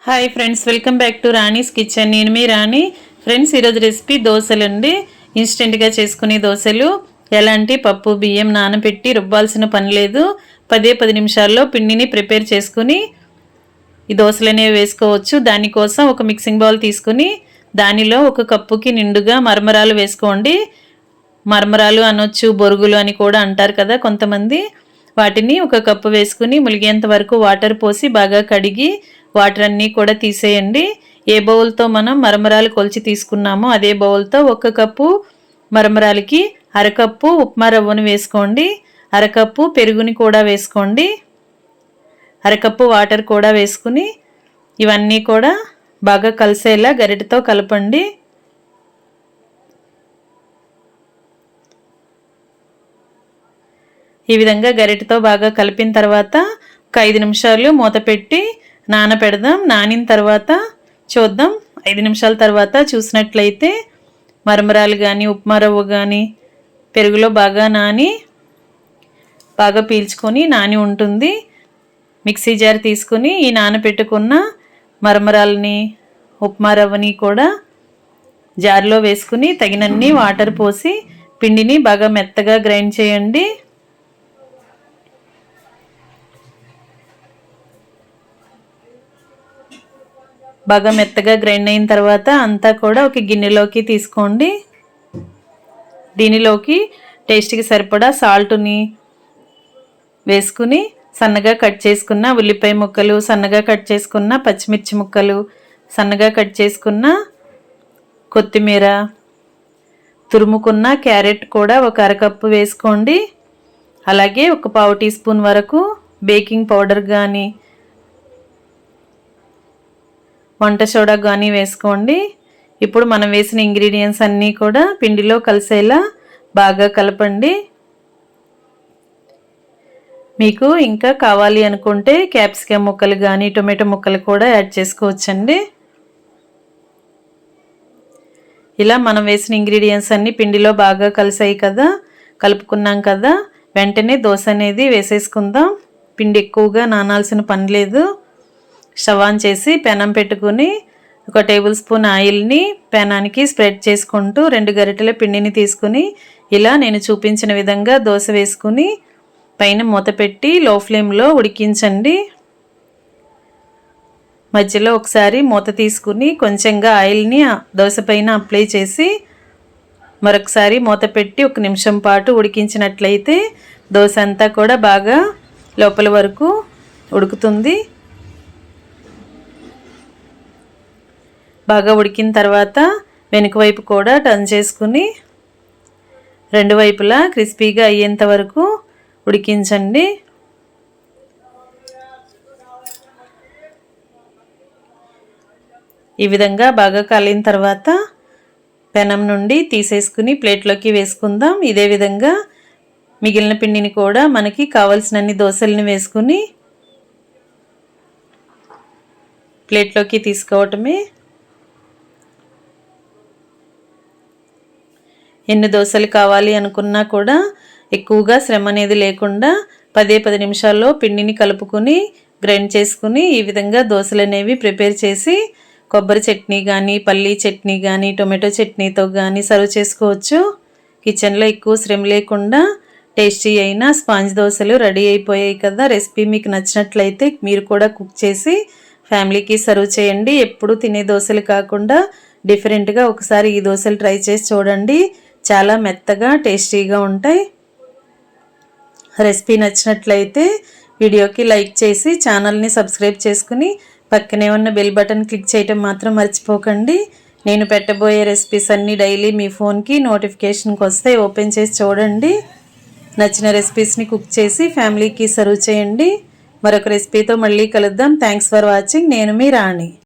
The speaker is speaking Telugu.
Hi friends, welcome back to Rani's kitchen. నేను మీ రాణి. ఫ్రెండ్స్, ఈరోజు రెసిపీ దోశలు అండి. ఇన్స్టెంట్గా చేసుకునే దోశలు. ఎలాంటి పప్పు బియ్యం నానబెట్టి రుబ్బాల్సిన పని లేదు. 10 నిమిషాల్లో పిండిని ప్రిపేర్ చేసుకుని ఈ దోశలు అనేవి వేసుకోవచ్చు. దానికోసం ఒక మిక్సింగ్ బౌల్ తీసుకుని దానిలో ఒక కప్పుకి నిండుగా మరమరాలు వేసుకోండి. మరమరాలు అనొచ్చు, బొరుగులు అని కూడా అంటారు కదా కొంతమంది. వాటిని ఒక కప్పు వేసుకుని ములిగేంత వరకు వాటర్ పోసి బాగా కడిగి వాటర్ అన్నీ కూడా తీసేయండి. ఏ బౌల్తో మనం మరమరాలు కొలిచి తీసుకున్నామో అదే బౌల్తో 1 కప్పు మరమరాలకి అరకప్పు ఉప్మా రవ్వను వేసుకోండి. అరకప్పు పెరుగుని కూడా వేసుకోండి. అరకప్పు వాటర్ కూడా వేసుకుని ఇవన్నీ కూడా బాగా కలిసేలా గరిటెతో కలపండి. ఈ విధంగా గరిటెతో బాగా కలిపిన తర్వాత ఒక 5 నిమిషాలు మూత పెట్టి నానపెడదాం. నానిన తర్వాత చూద్దాం. 5 నిమిషాల తర్వాత చూసినట్లయితే మరమరాలు కానీ ఉప్మా రవ్వ కానీ పెరుగులో బాగా నాని బాగా పీల్చుకొని నాని ఉంటుంది. మిక్సీ జార్ తీసుకుని ఈ నానపెట్టుకున్న మరమరాలని ఉప్మా రవ్వని కూడా జార్లో వేసుకుని తగినన్ని వాటర్ పోసి పిండిని బాగా మెత్తగా గ్రైండ్ చేయండి. బాగా మెత్తగా గ్రైండ్ అయిన తర్వాత అంతా కూడా ఒక గిన్నెలోకి తీసుకోండి. దీనిలోకి టేస్ట్కి సరిపడా సాల్ట్ని వేసుకుని సన్నగా కట్ చేసుకున్న ఉల్లిపాయ ముక్కలు, సన్నగా కట్ చేసుకున్న పచ్చిమిర్చి ముక్కలు, సన్నగా కట్ చేసుకున్న కొత్తిమీర, తురుముకున్న క్యారెట్ కూడా ఒక అరకప్పు వేసుకోండి. అలాగే ఒక 1/2 టీ స్పూన్ వరకు బేకింగ్ పౌడర్ కానీ వంట సోడా కానీ వేసుకోండి. ఇప్పుడు మనం వేసిన ఇంగ్రీడియంట్స్ అన్నీ కూడా పిండిలో కలిసేలా బాగా కలపండి. మీకు ఇంకా కావాలి అనుకుంటే క్యాప్సికమ్ ముక్కలు కానీ టొమాటో ముక్కలు కూడా యాడ్ చేసుకోవచ్చండి. ఇలా మనం వేసిన ఇంగ్రీడియంట్స్ అన్నీ పిండిలో బాగా కలిసాయి కదా, కలుపుకున్నాం కదా, వెంటనే దోశ అనేది వేసేసుకుందాం. పిండి ఎక్కువగా నానాల్సిన పని లేదు. స్టవ్ ఆన్ చేసి పెనం పెట్టుకుని 1 టేబుల్ స్పూన్ ఆయిల్ని పెనానికి స్ప్రెడ్ చేసుకుంటూ 2 గరిటెల పిండిని తీసుకుని ఇలా నేను చూపించిన విధంగా దోశ వేసుకుని పైన మూత పెట్టి లో ఫ్లేమ్లో ఉడికించండి. మధ్యలో ఒకసారి మూత తీసుకుని కొంచెంగా ఆయిల్ని దోశ పైన అప్లై చేసి మరొకసారి మూత పెట్టి 1 నిమిషం పాటు ఉడికించినట్లయితే దోశ అంతా కూడా బాగా లోపల వరకు ఉడుకుతుంది. బాగా ఉడికిన తర్వాత వెనుక వైపు కూడా టర్న్ చేసుకుని 2 వైపులా క్రిస్పీగా అయ్యేంత వరకు ఉడికించండి. ఈ విధంగా బాగా కాలిన తర్వాత పెనం నుండి తీసేసుకుని ప్లేట్లోకి వేసుకుందాం. ఇదే విధంగా మిగిలిన పిండిని కూడా మనకి కావాల్సినన్ని దోశల్ని వేసుకుని ప్లేట్లోకి తీసుకోవటమే. ఎన్ని దోశలు కావాలి అనుకున్నా కూడా ఎక్కువగా శ్రమ అనేది లేకుండా 10 నిమిషాల్లో పిండిని కలుపుకొని గ్రైండ్ చేసుకుని ఈ విధంగా దోశలు అనేవి ప్రిపేర్ చేసి కొబ్బరి చట్నీ కానీ పల్లీ చట్నీ కానీ టొమాటో చట్నీతో కానీ సర్వ్ చేసుకోవచ్చు. కిచెన్లో ఎక్కువ శ్రమ లేకుండా టేస్టీ అయిన స్పాంజ్ దోశలు రెడీ అయిపోయాయి కదా. రెసిపీ మీకు నచ్చినట్లయితే మీరు కూడా కుక్ చేసి ఫ్యామిలీకి సర్వ్ చేయండి. ఎప్పుడు తినే దోశలు కాకుండా డిఫరెంట్గా ఒకసారి ఈ దోశలు ట్రై చేసి చూడండి. చాలా మెత్తగా టేస్టీగా ఉంటాయి. రెసిపీ నచ్చినట్లయితే వీడియోకి లైక్ చేసి ఛానల్ని సబ్స్క్రైబ్ చేసుకుని పక్కనే ఉన్న బెల్ బటన్ క్లిక్ చేయటం మాత్రం మర్చిపోకండి. నేను పెట్టబోయే రెసిపీస్ అన్నీ డైలీ మీ ఫోన్కి నోటిఫికేషన్కి వస్తాయి. ఓపెన్ చేసి చూడండి. నచ్చిన రెసిపీస్ని కుక్ చేసి ఫ్యామిలీకి సర్వ్ చేయండి. మరొక రెసిపీతో మళ్ళీ కలుద్దాం. Thanks for watching. నేను మీ రాణి.